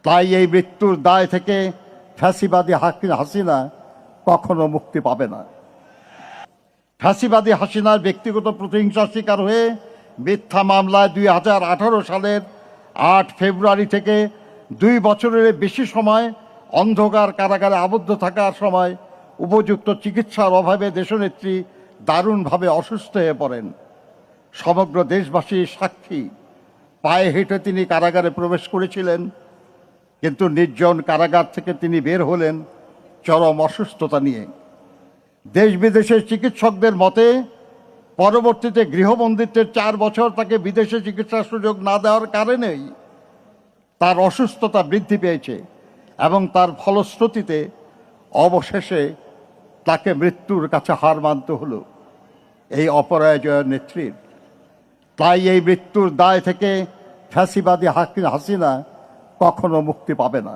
তাই এই মৃত্যুর দায় থেকে ফ্যাসিবাদী হাসিনা কখনো মুক্তি পাবে না। ফ্যাসিবাদী হাসিনার ব্যক্তিগত প্রতিহিংসার শিকার হয়ে মিথ্যা মামলায় 2018 সালের 8 ফেব্রুয়ারি থেকে 2 বছরের বেশি সময় অন্ধকার কারাগারে আবদ্ধ থাকার সময় উপযুক্ত চিকিৎসার অভাবে দেশনেত্রী দারুণভাবে অসুস্থ হয়ে পড়েন। সমগ্র দেশবাসী সাক্ষী। পায়ে হেঁটে তিনি কারাগারে প্রবেশ করেছিলেন, কিন্তু নির্জন কারাগার থেকে তিনি বের হলেন চরম অসুস্থতা নিয়ে। দেশ বিদেশের চিকিৎসকদের মতে পরবর্তীতে গৃহবন্দিত্বের 4 বছর তাকে বিদেশে চিকিৎসার সুযোগ না দেওয়ার কারণেই তার অসুস্থতা বৃদ্ধি পেয়েছে এবং তার ফলশ্রুতিতে অবশেষে তাকে মৃত্যুর কাছে হার মানতে হলো এই অপরাজয় নেত্রীর। তাই এই মৃত্যুর দায় থেকে ফ্যাসিবাদী হাসিনা কখনো মুক্তি পাবে না।